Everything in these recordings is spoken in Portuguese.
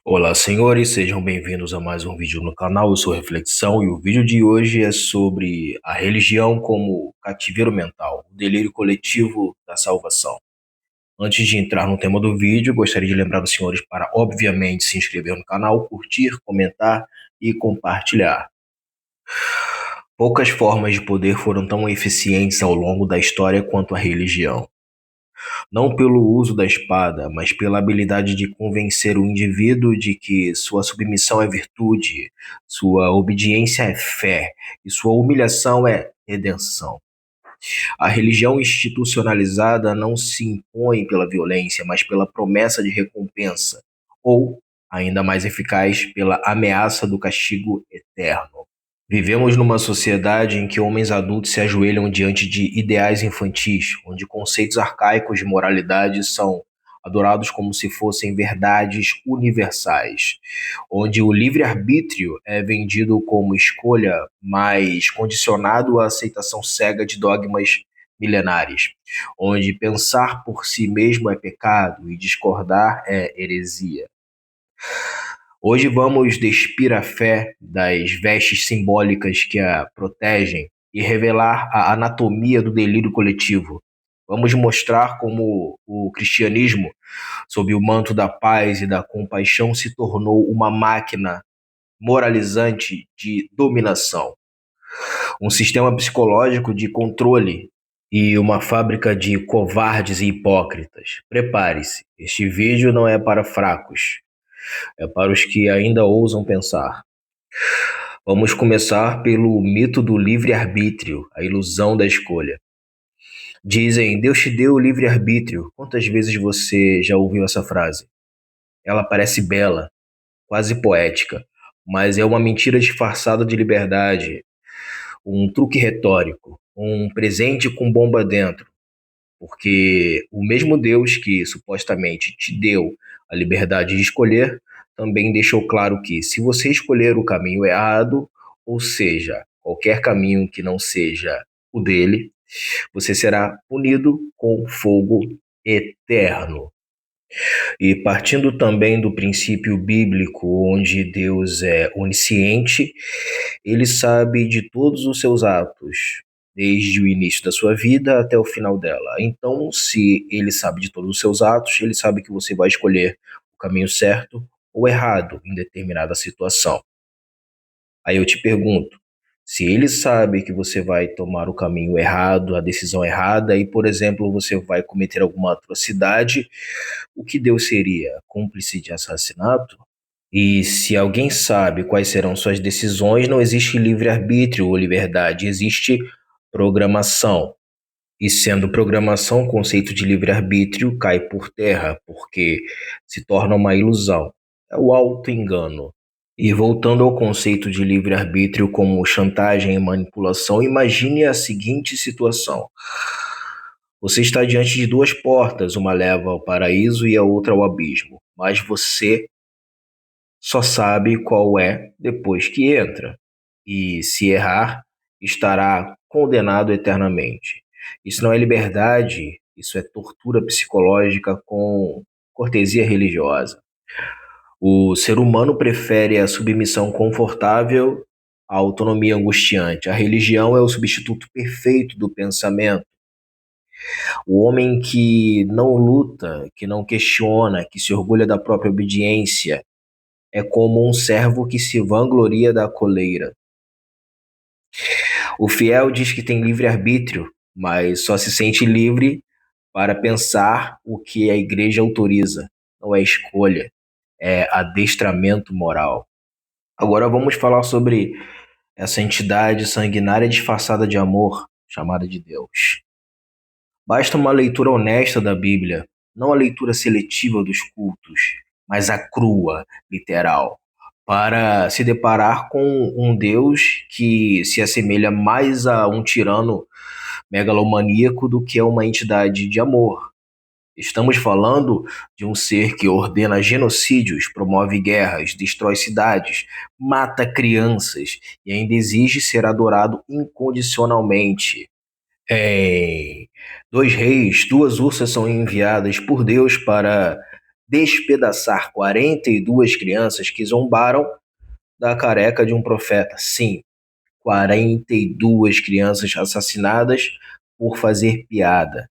Olá, senhores, sejam bem-vindos a mais um vídeo no canal. Eu sou Reflexão e o vídeo de hoje é sobre a religião como cativeiro mental, o delírio coletivo da salvação. Antes de entrar no tema do vídeo, gostaria de lembrar os senhores para, obviamente, se inscrever no canal, curtir, comentar e compartilhar. Poucas formas de poder foram tão eficientes ao longo da história quanto a religião. Não pelo uso da espada, mas pela habilidade de convencer o indivíduo de que sua submissão é virtude, sua obediência é fé e sua humilhação é redenção. A religião institucionalizada não se impõe pela violência, mas pela promessa de recompensa, ou, ainda mais eficaz, pela ameaça do castigo eterno. Vivemos numa sociedade em que homens adultos se ajoelham diante de ideais infantis, onde conceitos arcaicos de moralidade são adorados como se fossem verdades universais, onde o livre-arbítrio é vendido como escolha, mas condicionado à aceitação cega de dogmas milenares, onde pensar por si mesmo é pecado e discordar é heresia. Hoje vamos despir a fé das vestes simbólicas que a protegem e revelar a anatomia do delírio coletivo. Vamos mostrar como o cristianismo, sob o manto da paz e da compaixão, se tornou uma máquina moralizante de dominação, um sistema psicológico de controle e uma fábrica de covardes e hipócritas. Prepare-se, este vídeo não é para fracos. É para os que ainda ousam pensar. Vamos começar pelo mito do livre-arbítrio, a ilusão da escolha. Dizem, Deus te deu o livre-arbítrio. Quantas vezes você já ouviu essa frase? Ela parece bela, quase poética, mas é uma mentira disfarçada de liberdade, um truque retórico, um presente com bomba dentro. Porque o mesmo Deus que supostamente te deu a liberdade de escolher, também deixou claro que, se você escolher o caminho errado, ou seja, qualquer caminho que não seja o dele, você será punido com fogo eterno. E partindo também do princípio bíblico, onde Deus é onisciente, ele sabe de todos os seus atos, desde o início da sua vida até o final dela. Então, se ele sabe de todos os seus atos, ele sabe que você vai escolher o caminho certo ou errado em determinada situação. Aí eu te pergunto, se ele sabe que você vai tomar o caminho errado, a decisão errada, e, por exemplo, você vai cometer alguma atrocidade, o que Deus seria? Cúmplice de assassinato? E se alguém sabe quais serão suas decisões, não existe livre-arbítrio ou liberdade, existe programação. E sendo programação, o conceito de livre-arbítrio cai por terra, porque se torna uma ilusão. É o auto-engano. E voltando ao conceito de livre-arbítrio como chantagem e manipulação, imagine a seguinte situação. Você está diante de duas portas, uma leva ao paraíso e a outra ao abismo, mas você só sabe qual é depois que entra. E se errar, estará condenado eternamente. Isso não é liberdade, isso é tortura psicológica com cortesia religiosa. O ser humano prefere a submissão confortável à autonomia angustiante. A religião é o substituto perfeito do pensamento. O homem que não luta, que não questiona, que se orgulha da própria obediência, é como um servo que se vangloria da coleira. O fiel diz que tem livre-arbítrio, mas só se sente livre para pensar o que a igreja autoriza. Não é escolha, é adestramento moral. Agora vamos falar sobre essa entidade sanguinária disfarçada de amor, chamada de Deus. Basta uma leitura honesta da Bíblia, não a leitura seletiva dos cultos, mas a crua, literal, para se deparar com um Deus que se assemelha mais a um tirano megalomaníaco do que a uma entidade de amor. Estamos falando de um ser que ordena genocídios, promove guerras, destrói cidades, mata crianças e ainda exige ser adorado incondicionalmente. Em Dois reis, duas ursas são enviadas por Deus para despedaçar 42 crianças que zombaram da careca de um profeta. Sim, 42 crianças assassinadas por fazer piada.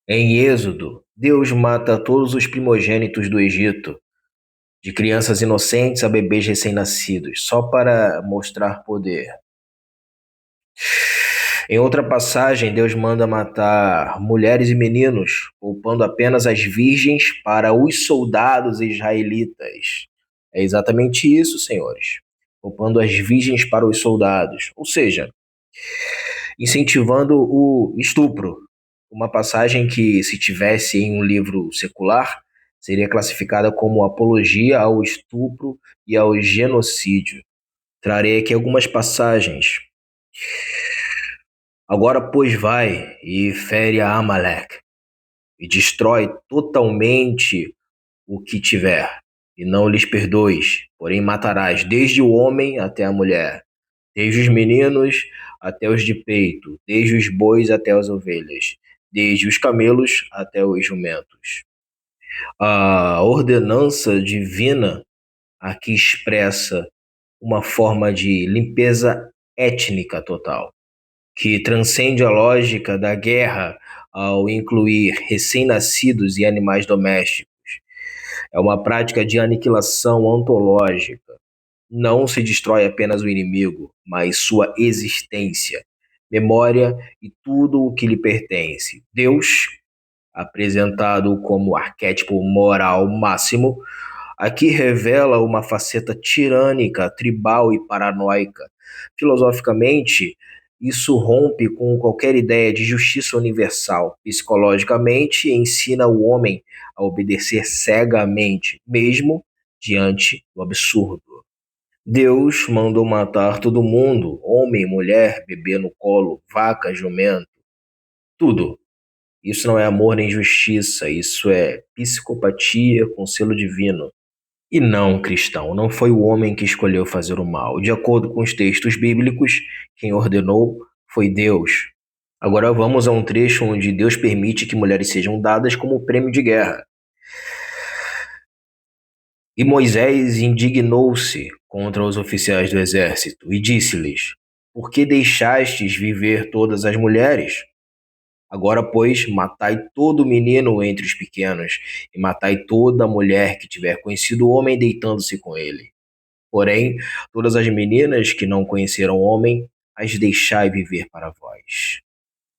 Em Êxodo, Deus mata todos os primogênitos do Egito, de crianças inocentes a bebês recém-nascidos, só para mostrar poder. Em outra passagem, Deus manda matar mulheres e meninos, poupando apenas as virgens para os soldados israelitas. É exatamente isso, senhores. Poupando as virgens para os soldados. Ou seja, incentivando o estupro. Uma passagem que, se tivesse em um livro secular, seria classificada como apologia ao estupro e ao genocídio. Trarei aqui algumas passagens. Agora, pois, vai e fere a Amaleque, e destrói totalmente o que tiver, e não lhes perdoes, porém matarás desde o homem até a mulher, desde os meninos até os de peito, desde os bois até as ovelhas, desde os camelos até os jumentos. A ordenança divina aqui expressa uma forma de limpeza étnica total, que transcende a lógica da guerra ao incluir recém-nascidos e animais domésticos. É uma prática de aniquilação ontológica. Não se destrói apenas o inimigo, mas sua existência, memória e tudo o que lhe pertence. Deus, apresentado como arquétipo moral máximo, aqui revela uma faceta tirânica, tribal e paranoica. Filosoficamente, isso rompe com qualquer ideia de justiça universal. Psicologicamente, ensina o homem a obedecer cegamente, mesmo diante do absurdo. Deus mandou matar todo mundo, homem, mulher, bebê no colo, vaca, jumento, tudo. Isso não é amor nem justiça, isso é psicopatia com selo divino. E não, cristão, não foi o homem que escolheu fazer o mal. De acordo com os textos bíblicos, quem ordenou foi Deus. Agora vamos a um trecho onde Deus permite que mulheres sejam dadas como prêmio de guerra. E Moisés indignou-se contra os oficiais do exército e disse-lhes: Por que deixastes viver todas as mulheres? Agora, pois, matai todo menino entre os pequenos, e matai toda mulher que tiver conhecido o homem deitando-se com ele. Porém, todas as meninas que não conheceram o homem, as deixai viver para vós.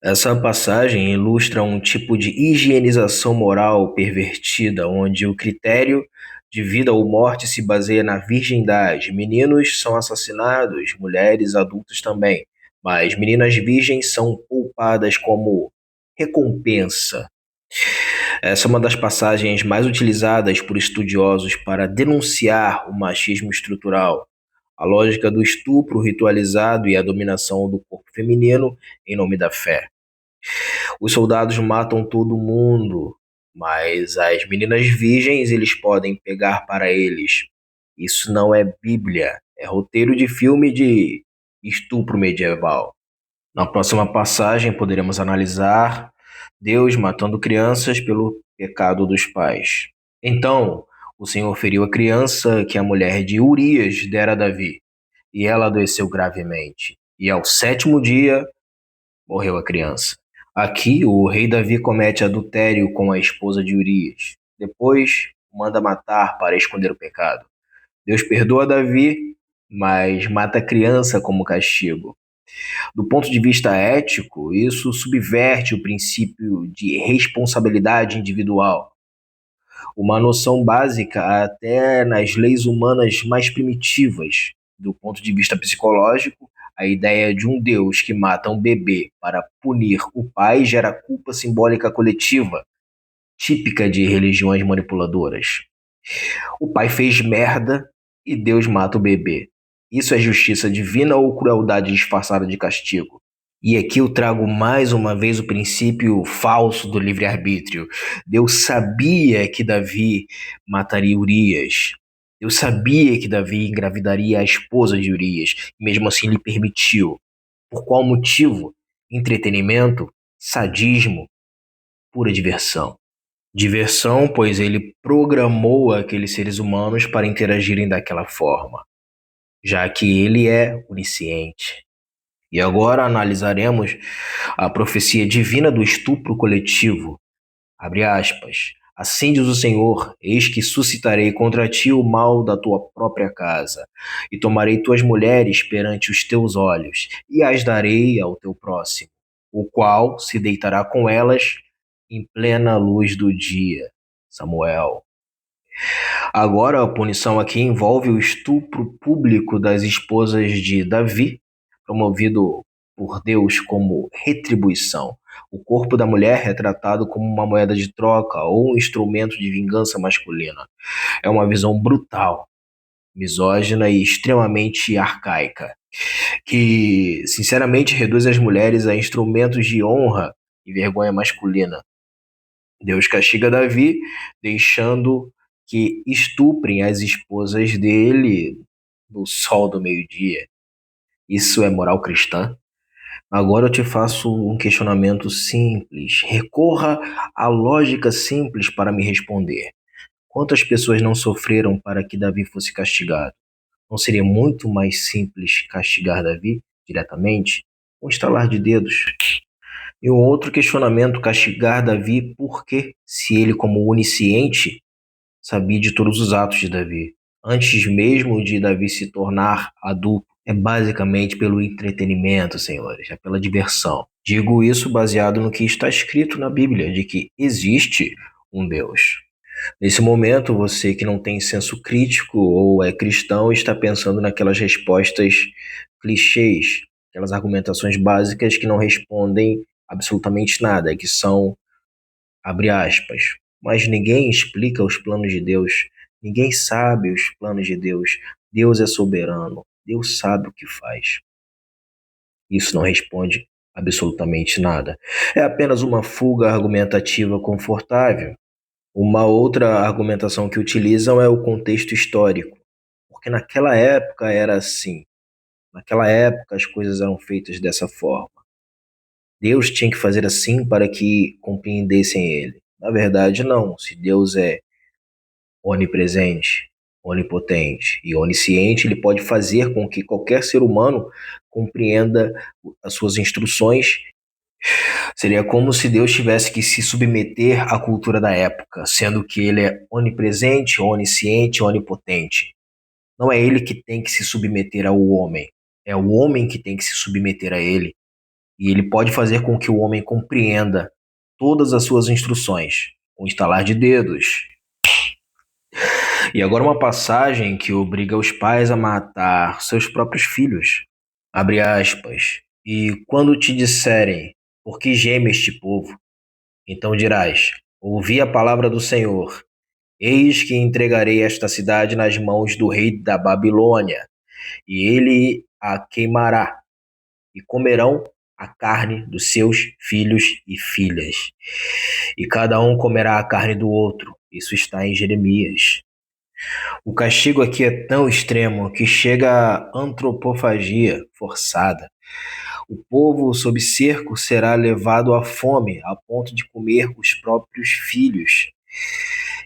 Essa passagem ilustra um tipo de higienização moral pervertida, onde o critério de vida ou morte se baseia na virgindade. Meninos são assassinados, mulheres adultas também, mas meninas virgens são poupadas como recompensa. Essa é uma das passagens mais utilizadas por estudiosos para denunciar o machismo estrutural, a lógica do estupro ritualizado e a dominação do corpo feminino em nome da fé. Os soldados matam todo mundo, mas as meninas virgens eles podem pegar para eles. Isso não é Bíblia, é roteiro de filme de estupro medieval. Na próxima passagem poderemos analisar Deus matando crianças pelo pecado dos pais. Então, o Senhor feriu a criança que a mulher de Urias dera a Davi, e ela adoeceu gravemente. E ao sétimo dia morreu a criança. Aqui, o rei Davi comete adultério com a esposa de Urias. Depois, manda matar para esconder o pecado. Deus perdoa Davi, mas mata a criança como castigo. Do ponto de vista ético, isso subverte o princípio de responsabilidade individual, uma noção básica até nas leis humanas mais primitivas. Do ponto de vista psicológico, a ideia de um Deus que mata um bebê para punir o pai gera culpa simbólica coletiva, típica de religiões manipuladoras. O pai fez merda e Deus mata o bebê. Isso é justiça divina ou crueldade disfarçada de castigo? E aqui eu trago mais uma vez o princípio falso do livre-arbítrio. Deus sabia que Davi mataria Urias. Deus sabia que Davi engravidaria a esposa de Urias. Mesmo assim, lhe permitiu. Por qual motivo? Entretenimento, sadismo, pura diversão. Diversão, pois ele programou aqueles seres humanos para interagirem daquela forma, já que ele é onisciente. E agora analisaremos a profecia divina do estupro coletivo. Abre aspas. Assim diz o Senhor: eis que suscitarei contra ti o mal da tua própria casa, e tomarei tuas mulheres perante os teus olhos, e as darei ao teu próximo, o qual se deitará com elas em plena luz do dia. Samuel. Agora, a punição aqui envolve o estupro público das esposas de Davi, promovido por Deus como retribuição. O corpo da mulher é tratado como uma moeda de troca ou um instrumento de vingança masculina. É uma visão brutal, misógina e extremamente arcaica, que sinceramente reduz as mulheres a instrumentos de honra e vergonha masculina. Deus castiga Davi, deixando que estuprem as esposas dele no sol do meio-dia. Isso é moral cristã? Agora eu te faço um questionamento simples. Recorra à lógica simples para me responder. Quantas pessoas não sofreram para que Davi fosse castigado? Não seria muito mais simples castigar Davi diretamente? Um estalar de dedos. E um outro questionamento, castigar Davi por quê? Se ele, como onisciente, sabia de todos os atos de Davi. Antes mesmo de Davi se tornar adulto, é basicamente pelo entretenimento, senhores, é pela diversão. Digo isso baseado no que está escrito na Bíblia, de que existe um Deus. Nesse momento, você que não tem senso crítico ou é cristão está pensando naquelas respostas clichês, aquelas argumentações básicas que não respondem absolutamente nada, que são, abre aspas, mas ninguém explica os planos de Deus, ninguém sabe os planos de Deus, Deus é soberano, Deus sabe o que faz. Isso não responde absolutamente nada. É apenas uma fuga argumentativa confortável. Uma outra argumentação que utilizam é o contexto histórico, porque naquela época era assim, naquela época as coisas eram feitas dessa forma. Deus tinha que fazer assim para que compreendessem ele. Na verdade, não. Se Deus é onipresente, onipotente e onisciente, ele pode fazer com que qualquer ser humano compreenda as suas instruções. Seria como se Deus tivesse que se submeter à cultura da época, sendo que ele é onipresente, onisciente, onipotente. Não é ele que tem que se submeter ao homem, é o homem que tem que se submeter a ele. E ele pode fazer com que o homem compreenda todas as suas instruções, com um estalar de dedos. E agora uma passagem que obriga os pais a matar seus próprios filhos. Abre aspas. E quando te disserem, por que geme este povo? Então dirás, ouvi a palavra do Senhor. Eis que entregarei esta cidade nas mãos do rei da Babilônia, e ele a queimará, e comerão a carne dos seus filhos e filhas. E cada um comerá a carne do outro. Isso está em Jeremias. O castigo aqui é tão extremo que chega à antropofagia forçada. O povo sob cerco será levado à fome, a ponto de comer os próprios filhos.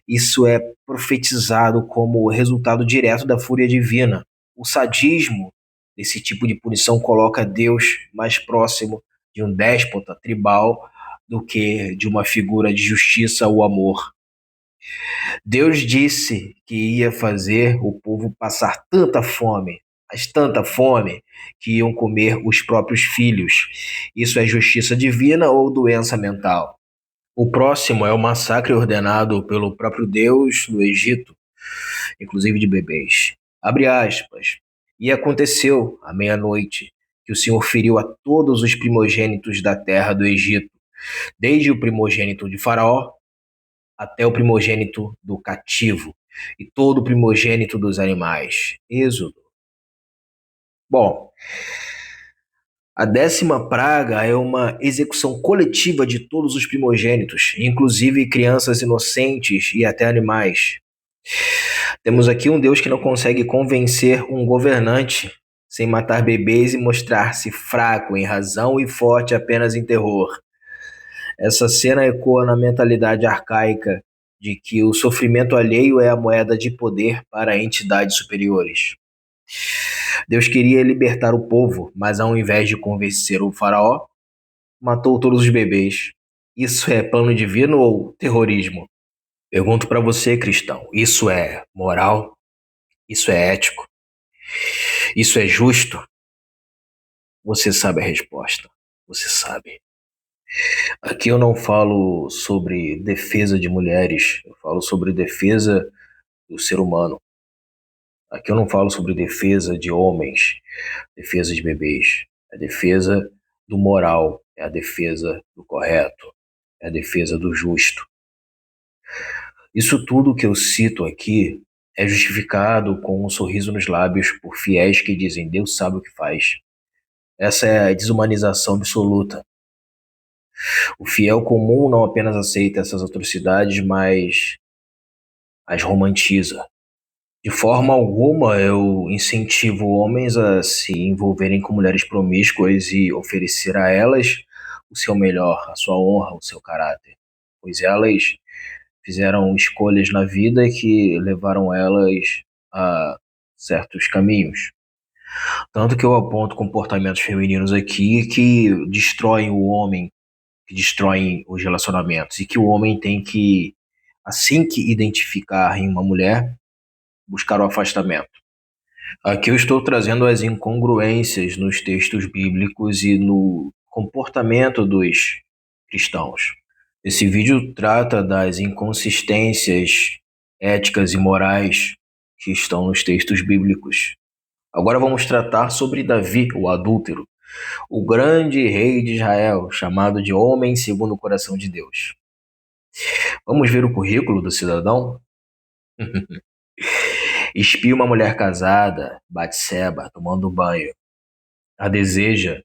Isso é profetizado como resultado direto da fúria divina. O sadismo desse tipo de punição coloca Deus mais próximo de um déspota tribal do que de uma figura de justiça ou amor. Deus disse que ia fazer o povo passar tanta fome, mas tanta fome, que iam comer os próprios filhos. Isso é justiça divina ou doença mental? O próximo é o massacre ordenado pelo próprio Deus no Egito, inclusive de bebês. Abre aspas. E aconteceu, à meia-noite, que o Senhor feriu a todos os primogênitos da terra do Egito, desde o primogênito de Faraó até o primogênito do cativo, e todo o primogênito dos animais. Êxodo. Bom, a 10ª praga é uma execução coletiva de todos os primogênitos, inclusive crianças inocentes e até animais. Temos aqui um Deus que não consegue convencer um governante sem matar bebês e mostrar-se fraco em razão e forte apenas em terror. Essa cena ecoa na mentalidade arcaica de que o sofrimento alheio é a moeda de poder para entidades superiores. Deus queria libertar o povo, mas ao invés de convencer o faraó, matou todos os bebês. Isso é plano divino ou terrorismo? Pergunto para você, cristão, isso é moral? Isso é ético? Isso é justo? Você sabe a resposta. Você sabe. Aqui eu não falo sobre defesa de mulheres, eu falo sobre defesa do ser humano. Aqui eu não falo sobre defesa de homens, defesa de bebês. É a defesa do moral, é a defesa do correto, é a defesa do justo. Isso tudo que eu cito aqui é justificado com um sorriso nos lábios por fiéis que dizem Deus sabe o que faz. Essa é a desumanização absoluta. O fiel comum não apenas aceita essas atrocidades, mas as romantiza. De forma alguma eu incentivo homens a se envolverem com mulheres promíscuas e oferecer a elas o seu melhor, a sua honra, o seu caráter, pois elas fizeram escolhas na vida que levaram elas a certos caminhos. Tanto que eu aponto comportamentos femininos aqui que destroem o homem, que destroem os relacionamentos, e que o homem tem que, assim que identificar em uma mulher, buscar o afastamento. Aqui eu estou trazendo as incongruências nos textos bíblicos e no comportamento dos cristãos. Esse vídeo trata das inconsistências éticas e morais que estão nos textos bíblicos. Agora vamos tratar sobre Davi, o adúltero, o grande rei de Israel, chamado de homem segundo o coração de Deus. Vamos ver o currículo do cidadão? Espia uma mulher casada, Batseba, tomando banho. A deseja,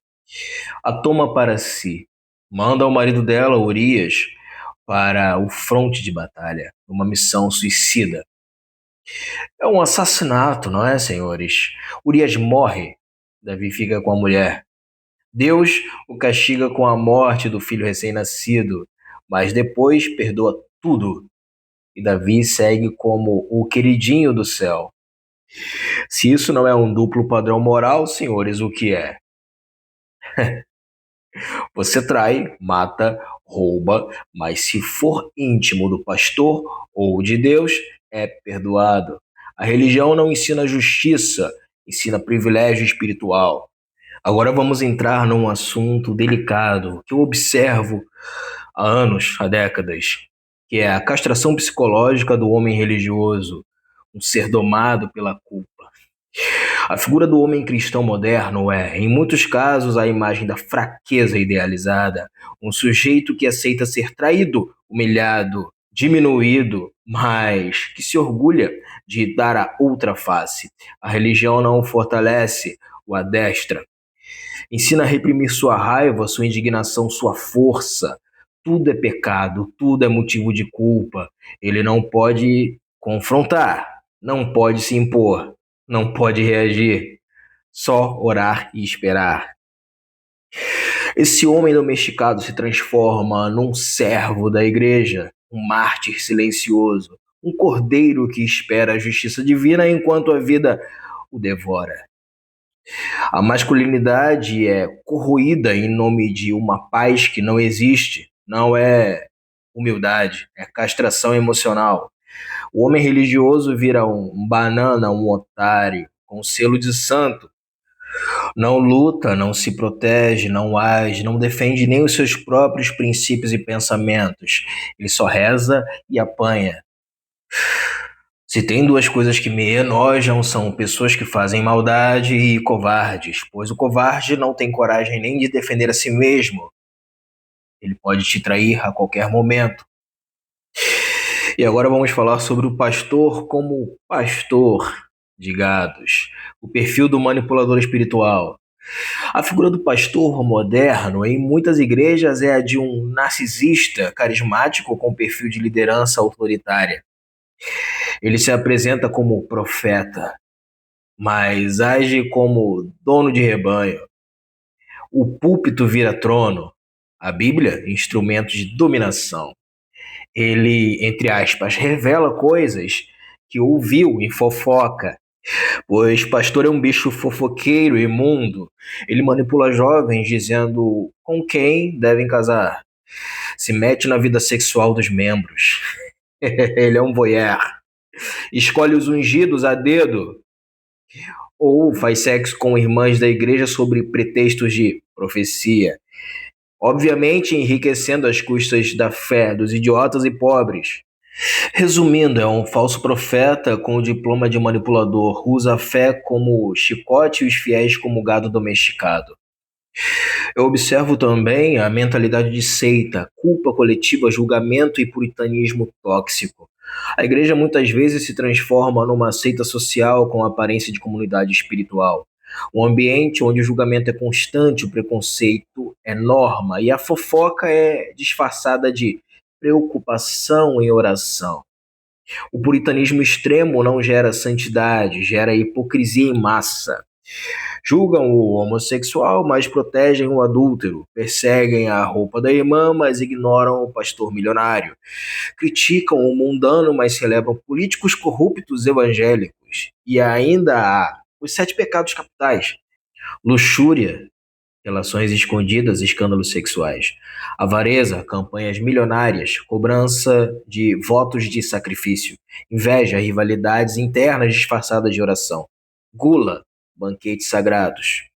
a toma para si. Manda o marido dela, Urias, para o fronte de batalha, numa missão suicida. É um assassinato, não é, senhores? Urias morre, Davi fica com a mulher. Deus o castiga com a morte do filho recém-nascido, mas depois perdoa tudo. E Davi segue como o queridinho do céu. Se isso não é um duplo padrão moral, senhores, o que é? Você trai, mata, rouba, mas se for íntimo do pastor ou de Deus, é perdoado. A religião não ensina justiça, ensina privilégio espiritual. Agora vamos entrar num assunto delicado que eu observo há anos, há décadas, que é a castração psicológica do homem religioso, um ser domado pela culpa. A figura do homem cristão moderno é, em muitos casos, a imagem da fraqueza idealizada, um sujeito que aceita ser traído, humilhado, diminuído, mas que se orgulha de dar a outra face. A religião não o fortalece, o adestra. Ensina a reprimir sua raiva, sua indignação, sua força. Tudo é pecado, tudo é motivo de culpa. Ele não pode confrontar, não pode se impor, não pode reagir, só orar e esperar. Esse homem domesticado se transforma num servo da igreja, um mártir silencioso, um cordeiro que espera a justiça divina enquanto a vida o devora. A masculinidade é corroída em nome de uma paz que não existe, não é humildade, é castração emocional. O homem religioso vira um banana, um otário, com selo de santo. Não luta, não se protege, não age, não defende nem os seus próprios princípios e pensamentos. Ele só reza e apanha. Se tem duas coisas que me enojam, são pessoas que fazem maldade e covardes, pois o covarde não tem coragem nem de defender a si mesmo. Ele pode te trair a qualquer momento. E agora vamos falar sobre o pastor como pastor de gados, o perfil do manipulador espiritual. A figura do pastor moderno em muitas igrejas é a de um narcisista carismático com perfil de liderança autoritária. Ele se apresenta como profeta, mas age como dono de rebanho. O púlpito vira trono, A Bíblia, instrumento de dominação. Ele, entre aspas, revela coisas que ouviu em fofoca, pois pastor é um bicho fofoqueiro, imundo. Ele manipula jovens dizendo com quem devem casar. Se mete na vida sexual dos membros. Ele é um voyeur. Escolhe os ungidos a dedo ou faz sexo com irmãs da igreja sobre pretextos de profecia. Obviamente enriquecendo às custas da fé dos idiotas e pobres. Resumindo, é um falso profeta com o diploma de manipulador, usa a fé como chicote e os fiéis como gado domesticado. Eu observo também a mentalidade de seita, culpa coletiva, julgamento e puritanismo tóxico. A igreja muitas vezes se transforma numa seita social com aparência de comunidade espiritual. Um ambiente onde o julgamento é constante, o preconceito é norma e a fofoca é disfarçada de preocupação em oração. O puritanismo extremo não gera santidade, gera hipocrisia em massa. Julgam o homossexual, mas protegem o adúltero. Perseguem a roupa da irmã, mas ignoram o pastor milionário. Criticam o mundano, mas celebram políticos corruptos evangélicos. E ainda há os sete pecados capitais: luxúria, relações escondidas, escândalos sexuais, avareza, campanhas milionárias, cobrança de votos de sacrifício, inveja, rivalidades internas disfarçadas de oração, gula, banquetes sagrados,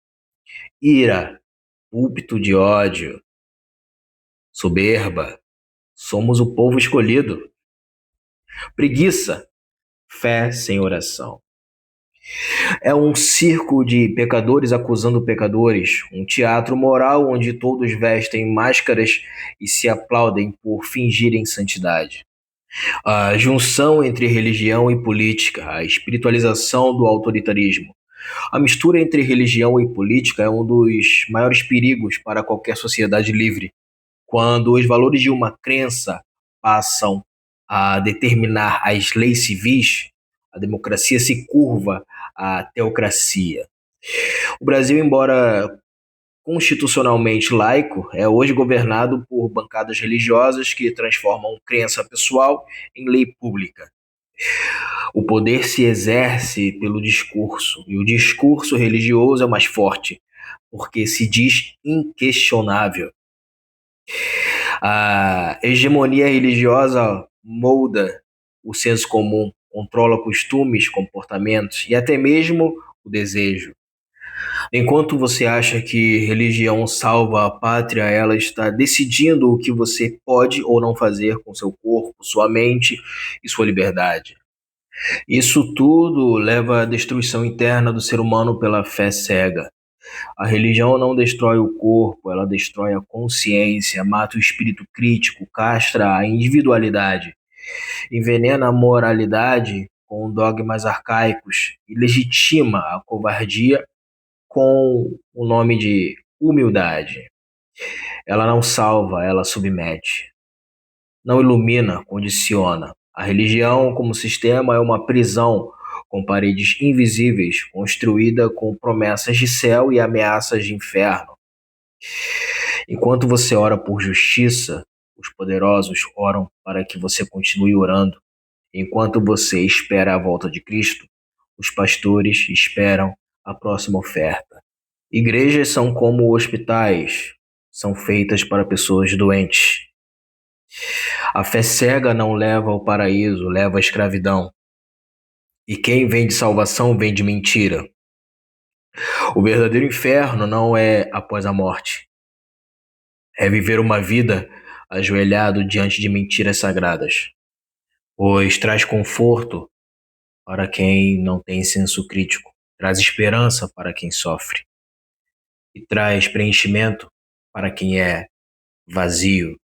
ira, púlpito de ódio, soberba, somos o povo escolhido, preguiça, fé sem oração. É um circo de pecadores acusando pecadores, um teatro moral onde todos vestem máscaras e se aplaudem por fingirem santidade. A junção entre religião e política, a espiritualização do autoritarismo. A mistura entre religião e política é um dos maiores perigos para qualquer sociedade livre, quando os valores de uma crença passam a determinar as leis civis, a democracia se curva à teocracia. O Brasil, embora constitucionalmente laico, é hoje governado por bancadas religiosas que transformam crença pessoal em lei pública. O poder se exerce pelo discurso, e o discurso religioso é o mais forte, porque se diz inquestionável. A hegemonia religiosa molda o senso comum, controla costumes, comportamentos e até mesmo o desejo. Enquanto você acha que religião salva a pátria, ela está decidindo o que você pode ou não fazer com seu corpo, sua mente e sua liberdade. Isso tudo leva à destruição interna do ser humano pela fé cega. A religião não destrói o corpo, ela destrói a consciência, mata o espírito crítico, castra a individualidade, envenena a moralidade com dogmas arcaicos e legitima a covardia com o nome de humildade. Ela não salva, ela submete. Não ilumina, condiciona. A religião, como sistema, é uma prisão com paredes invisíveis, construída com promessas de céu e ameaças de inferno. Enquanto você ora por justiça, os poderosos oram para que você continue orando. Enquanto você espera a volta de Cristo, os pastores esperam a próxima oferta. Igrejas são como hospitais, são feitas para pessoas doentes. A fé cega não leva ao paraíso, leva à escravidão. E quem vende salvação vende mentira. O verdadeiro inferno não é após a morte, é viver uma vida ajoelhado diante de mentiras sagradas, pois traz conforto para quem não tem senso crítico, traz esperança para quem sofre e traz preenchimento para quem é vazio.